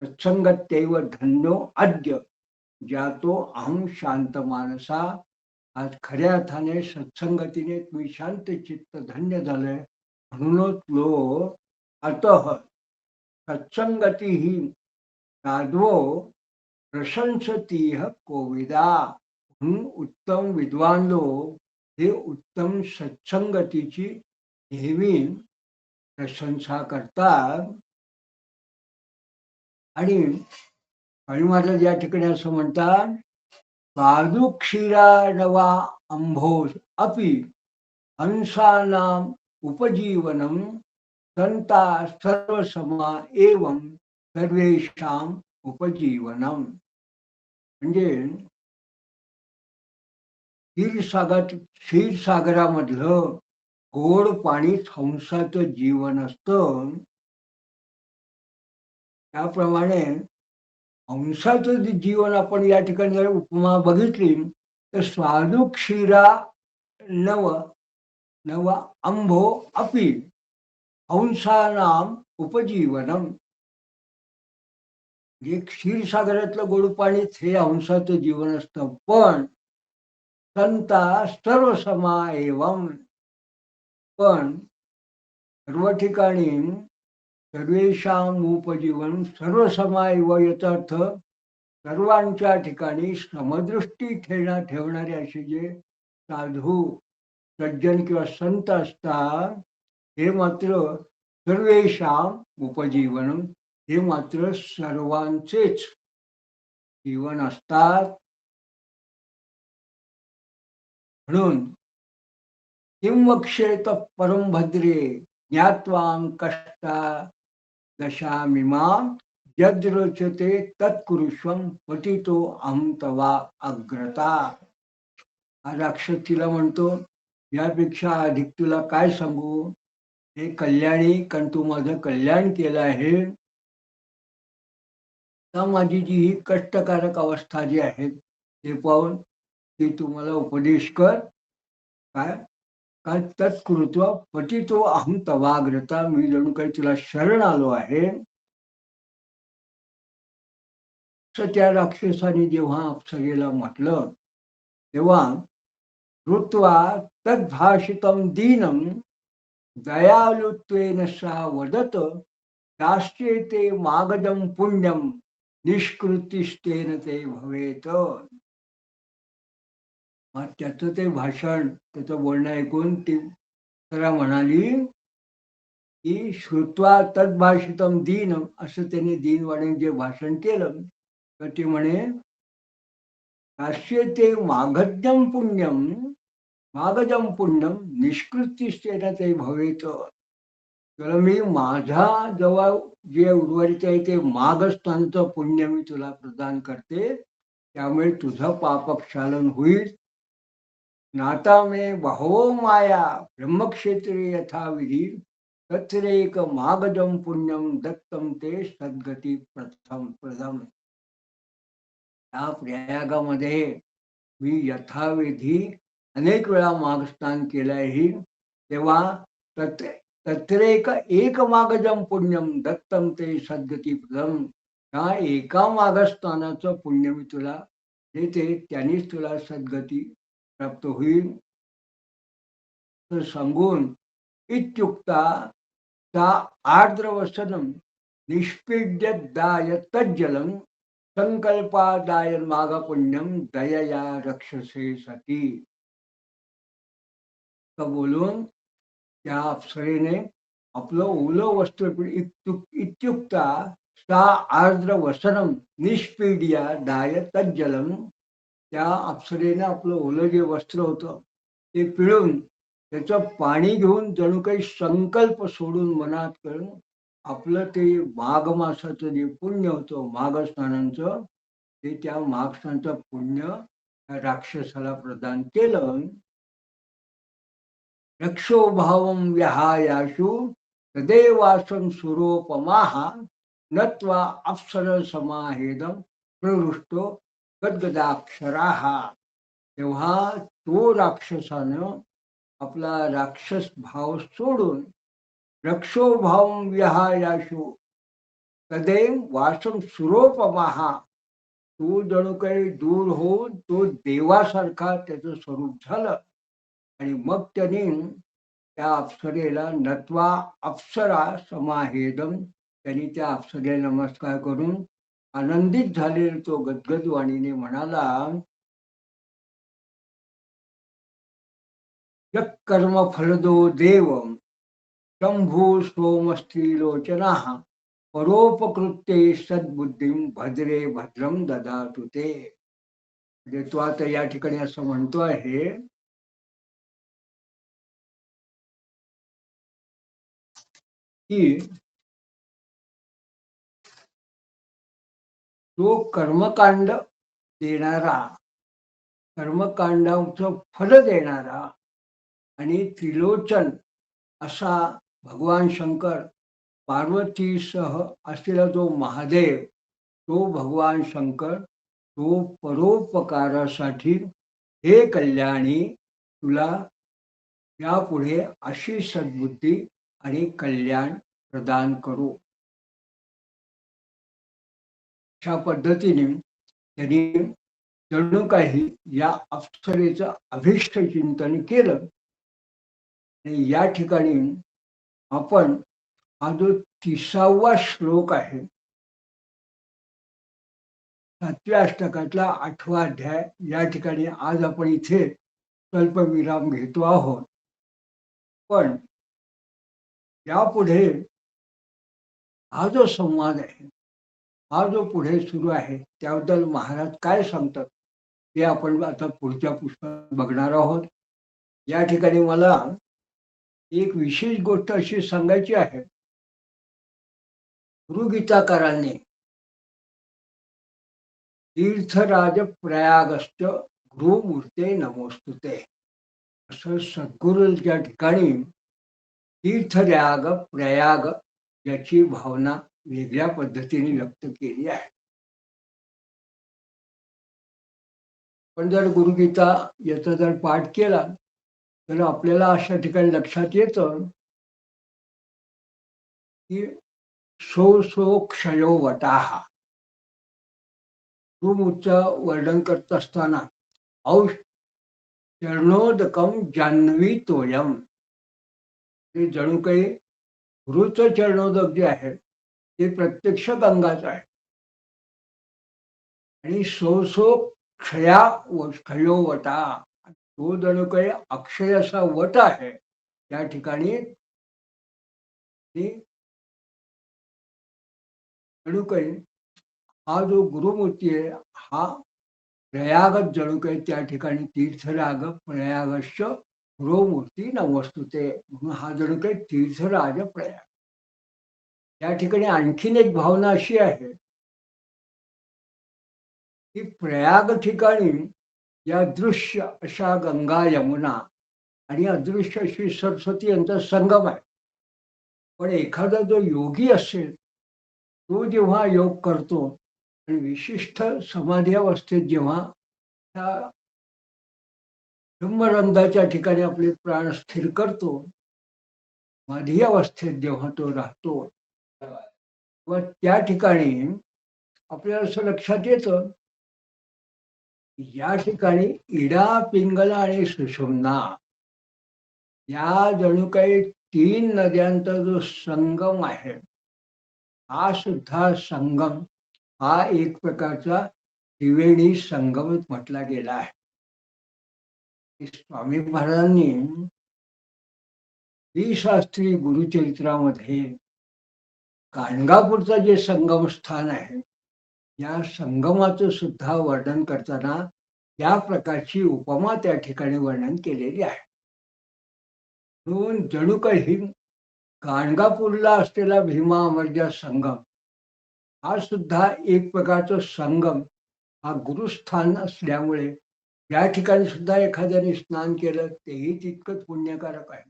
सत्संगत्यैव धन्यो अद्य ज्ञातो अहं शांत मानसा. आज खऱ्या अर्थाने सत्संगतीने मी शांत चित्त धन्य झालंय. म्हणूनच लोक अतः सत्संगती ही साधवो प्रशंसतीह कोविदा. म्हणून उत्तम विद्वान लोक हे उत्तम सत्संगतीची नेहमी प्रशंसा करतात. आणि महाराज या ठिकाणी असं म्हणतात, साधू क्षीरा नवा अंभोज अपि हंसानाम उपजीवनम संता सर्वसमा एवं सर्वेषाम उपजीवनम. म्हणजे क्षीरसागरामधलं गोड पाणीच हंसाचं जीवन असतं. त्याप्रमाणे हंसाचं जे जीवन आपण या ठिकाणी जर उपमा बघितली तर स्वादू क्षीरा नव नव अंभो अपि हंसानाम उपजीवनम. जे क्षीरसागरातलं गोड पाणीच हे हंसाचं जीवन असतं. पण संता सर्वसमा एवं, पण सर्व ठिकाणी सर्वेषाम उपजीवन सर्वसमाएव याचा अर्थ सर्वांच्या ठिकाणी समदृष्टी ठेवणारे असे जे साधू सज्जन किंवा संत असतात, हे मात्र सर्वेषाम उपजीवन, हे मात्र सर्वांचेच जीवन असतात. म्हणून किं वक्ष्येत परम भद्रे ज्ञात्वां कष्टा दशामिमां यद्रोचते तत्कुरुष्वं पतितो अहं तवा अग्रता. हा राक्षस तिला म्हणतो, यापेक्षा अधिक तुला काय सांगू. हे कल्याणी, कारण तू माझं कल्याण केलं आहे. तर माझी जी ही कष्टकारक अवस्था जी आहे ते पाहून ती तू मला उपदेश कर. काय काय तत्कृत्वा पतितो अहं तवाग्रता, मी जणू काही तुला शरण आलो आहे. असं त्या राक्षसाने जेव्हा अप्सरेला म्हटलं, तेव्हा ऋत्वा तद्भाषितं दीनं दयालुत्वेन सा वदत दास्येते मागजं पुण्यं निष्कृतिस्तेन ते भवेत. मग त्याचं ते भाषण, त्याचं बोलणं ऐकून ती जरा म्हणाली की श्रुत्वा तद्भाषितम दीन, असं त्यांनी दीनवाणीने जे भाषण केलं, तर ते म्हणे ते मागजम पुण्यम, मागजम पुण्यम निष्कृतीस्तेन ते भवेत. तर मी माझ्या जवळ जे उर्वरित आहे ते मागस्थानचं पुण्य मी तुला प्रदान करते, त्यामुळे तुझं पापक्षालन होईल. नाता मे बहवो माया ब्रह्मक्षेत्रे यथा विधी तत्रेक मागजम पुण्यम दत्तम ते सद्गती प्रथम. या प्रयागामध्ये मी यथाविधी अनेक वेळा मागस्नान केलं आहे. तेव्हा तत्रेक एक मागजम पुण्यम दत्तम ते सद्गती प्रथम. या एका मागस्नानाचं पुण्य मी तुला देते, त्यांनीच तुला सद्गती प्राप्त होईल. तर सांगून इत्युक्ता सा आर्द्रवसनं निष्पीड्य दाय तज्जलं संकल्पादाय माग पुण्यम दयया रक्षसे सती. तर बोलून त्या अप्सरेने आपलं ओलं वस्त्र इत्युक्ता सा आर्द्र वसनम निष्पीडिया दाय तज्जलम. त्या अप्सरेने आपलं ओलं जे वस्त्र होतं ते पिळून त्याचं पाणी घेऊन जणू काही संकल्प सोडून मनात करून आपलं ते माघ मासाचं जे पुण्य होतं माघ स्नानाचं ते त्या माघ स्नानाचं पुण्य राक्षसाला प्रदान केलं. रक्षोभावं विहायाशु तदेवासं सुरोपमाः नत्वा अप्सरसमाहेदं प्रवृष्टो गद्गदाक्षराः. तेव्हा तो राक्षसानं आपला राक्षस भाव सोडून रक्षोभावं विहायाशु तदेव वासं सुरोपमाः, तो जणू काही दूर होऊन तो देवासारखा त्याचं स्वरूप झालं. आणि मग त्यांनी त्या अप्सरेला नत्वा अप्सरा समाहेदम, त्यांनी त्या अप्सरेला नमस्कार करून आनंदित झालेला तो गदगद वाणीने म्हणाला, यः कर्म फलदो देव शंभू सोमस्त्रीलोचनाः परोपकृत्ये सद्बुद्धीम भद्रे भद्रम ददातु ते. म्हणजे तो आता या ठिकाणी असं म्हणतो आहे की तो कर्मकांड देणारा, कर्मकांडाचं फल देणारा आणि त्रिलोचन असा भगवान शंकर पार्वतीसह असलेला जो महादेव, तो भगवान शंकर तो परोपकारासाठी हे कल्याणी तुला यापुढे अशी सद्बुद्धी आणि कल्याण प्रदान करू. अशा पद्धतीने त्यांनी जणू काही या अप्सरेचं अभिष्ट चिंतन केलं. आणि या ठिकाणी आपण हा जो 30वा श्लोक आहे 7व्या अष्टकातला 8वा अध्याय, या ठिकाणी आज आपण इथे स्वल्पविराम घेतो आहोत. पण यापुढे हा जो संवाद आहे, हा जो पुढे सुरू आहे त्याबद्दल महाराज काय सांगतात ते आपण आता पुढच्या पुस्तकात बघणार आहोत. या ठिकाणी मला एक विशेष गोष्ट अशी सांगायची आहे. गुरुगीताकारांनी तीर्थराज प्रयागश्च गुरुमूर्ते नमोस्तुते असं सद्गुरूच्या ठिकाणी तीर्थराग प्रयाग याची भावना वेगळ्या पद्धतीने व्यक्त केली आहे. पण जर गुरुगीता याचा जर पाठ केला तर आपल्याला अशा ठिकाणी लक्षात येतं की सो क्षयो वटाहा, गुरुमूर्तीचं वर्णन करत असताना औष चरणोदकम जान्हवी तोयम, ते जणू काही गुरुचं चरणोदक जे आहे ते प्रत्यक्ष गंगाच आहे. आणि सो क्षयो वटा, तो जणू काही अक्षय असा वट आहे. त्या ठिकाणी जणू काही हा जो गुरुमूर्ती आहे हा प्रयागच जणू काही त्या ठिकाणी तीर्थराग प्रयागश्च गुरुमूर्ती नमोस्तुते, म्हणून हा जणू काही तीर्थराज प्रयाग. या ठिकाणी आणखीन एक भावना अशी आहे की प्रयाग ठिकाणी या दृश्य अशा गंगा यमुना आणि अदृश्य अशी सरस्वती यांचा संगम आहे. पण एखादा जो योगी असेल तो जेव्हा योग करतो आणि विशिष्ट समाधी अवस्थेत जेव्हा त्या ब्रह्मरंधाच्या ठिकाणी आपले प्राण स्थिर करतो, समाधी अवस्थेत जेव्हा तो राहतो व त्या ठिकाणी आपल्याला असं लक्षात येतं या ठिकाणी इडा पिंगला आणि सुषुम्ना या जणू काही 3 नद्यांचा जो संगम आहे, हा सुद्धा संगम हा एक प्रकारचा त्रिवेणी संगम म्हटला गेला आहे. स्वामी महाराजांनी श्रीशास्त्री गुरुचरित्रामध्ये गाणगापूरचं जे संगम स्थान आहे, या संगमाचं सुद्धा वर्णन करताना या प्रकारची उपमा त्या ठिकाणी वर्णन केलेली आहे. म्हणून जणू काही गाणगापूरला असलेला भीमा अमरजा संगम हा सुद्धा एक प्रकारचा संगम, हा गुरुस्थान असल्यामुळे या ठिकाणी सुद्धा एखाद्याने स्नान केलं तेही तितकंच पुण्यकारक आहे.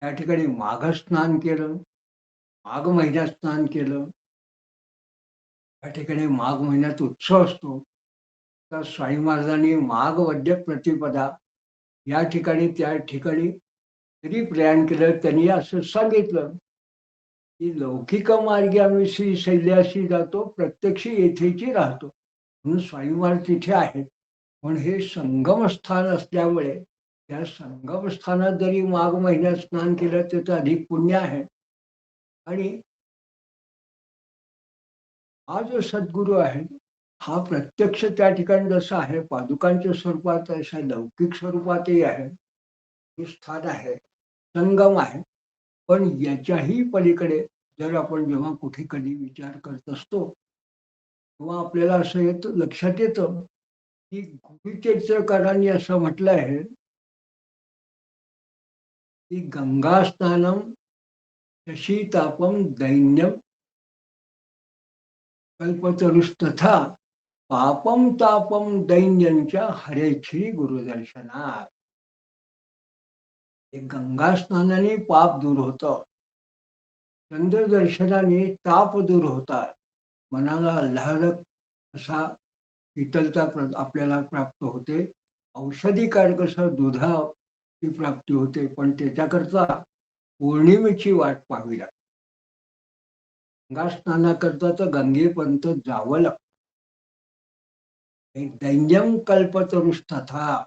या ठिकाणी माघ स्नान केलं, माघ महिन्यात स्नान केलं, या ठिकाणी माघ महिन्यात उत्सव असतो. तर स्वामी महाराजांनी माघ वद्य प्रतिपदा या ठिकाणी त्या ठिकाणी जरी प्रयाण केलं त्यांनी असं सांगितलं की लौकिक मार्गे आम्ही श्री शैल्याशी जातो, प्रत्यक्ष येथेची राहतो. म्हणून स्वामी महाराज तिथे आहेत. पण हे संगम स्थान असल्यामुळे त्या संगम स्थानात जरी माघ महिन्यात स्नान केलं त्याचं अधिक पुण्य आहे. आणि हा जो सद्गुरू आहे हा प्रत्यक्ष त्या ठिकाणी जसा आहे पादुकांच्या स्वरूपात अशा लौकिक स्वरूपातही आहे. हे स्थान आहे, संगम आहे. पण याच्याही पलीकडे जर आपण जेव्हा कुठे कधी विचार करत असतो तेव्हा आपल्याला असं येतं, लक्षात येतं की गुरुचरित्रकारांनी असं म्हटलं आहे की गंगा स्नानम शशीतापम दैन्यम कल्पतरुस्तथा पापम तापम दैन्यंच्या हरेची गुरुदर्शनात. हे गंगा स्नानाने पाप दूर होतं, चंद्र दर्शनाने ताप दूर होतात, मनाला आल्हादक असा शीतलता आपल्याला प्राप्त होते, औषधीकारक असं दुधाची प्राप्ती होते. पण त्याच्याकरता पौर्णिमेची वाट पाहावी लागते. गंगा स्नानाकरता तर गंगेपर्यंत जावं लागतं. दैन्यम कल्पतरुस्तथा,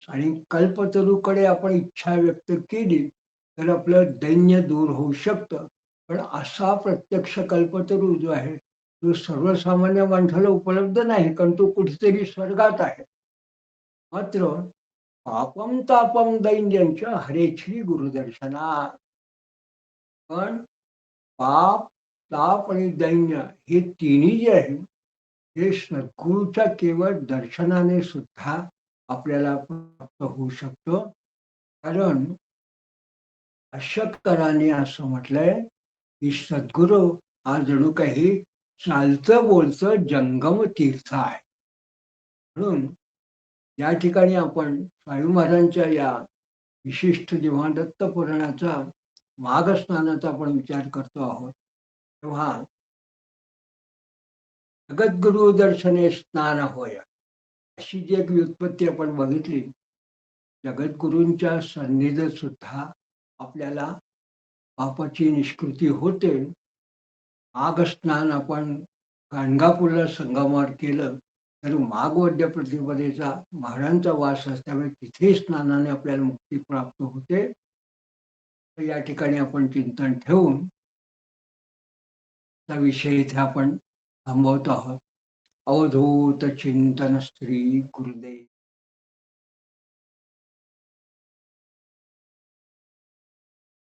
आणि कल्पतरूकडे आपण इच्छा व्यक्त केली तर आपलं दैन्य दूर होऊ शकतं. पण असा प्रत्यक्ष कल्पतरू जो आहे तो सर्वसामान्य माणसाला उपलब्ध नाही, कारण तो कुठेतरी स्वर्गात आहे. मात्र पापम तापम दैन्यंच्या हरेची गुरुदर्शना. पण पाप, ताप आणि दैन्य हे तिन्ही जे आहे हे सद्गुरूच्या केवळ दर्शनाने सुद्धा आपल्याला प्राप्त होऊ शकतो. कारण भाष्यकारांनी असं म्हटलंय की सद्गुरू हा जणू काही चालतं बोलतं जंगम तीर्थ आहे. म्हणून या ठिकाणी आपण स्वामी महाराजांच्या या विशिष्ट जेव्हा दत्त पुराणाचा माघ स्नानाचा आपण विचार करतो आहोत तेव्हा जगद्गुरु दर्शने स्नान होय अशी जी एक व्युत्पत्ती आपण बघितली. जगद्गुरूंच्या सन्निधीत सुद्धा आपल्याला पापाची निष्कृती होते. माघ स्नान आपण गाणगापूरला संगमावर केलं तर माघ वद्य प्रतिपदेचा महाराजांचा वास असल्यामुळे तिथे स्नानाने आपल्याला मुक्ती प्राप्त होते. तर या ठिकाणी आपण चिंतन ठेवून त्या विषयी इथे आपण थांबवतो आहोत. अवधूत चिंतन श्री गुरुदेव.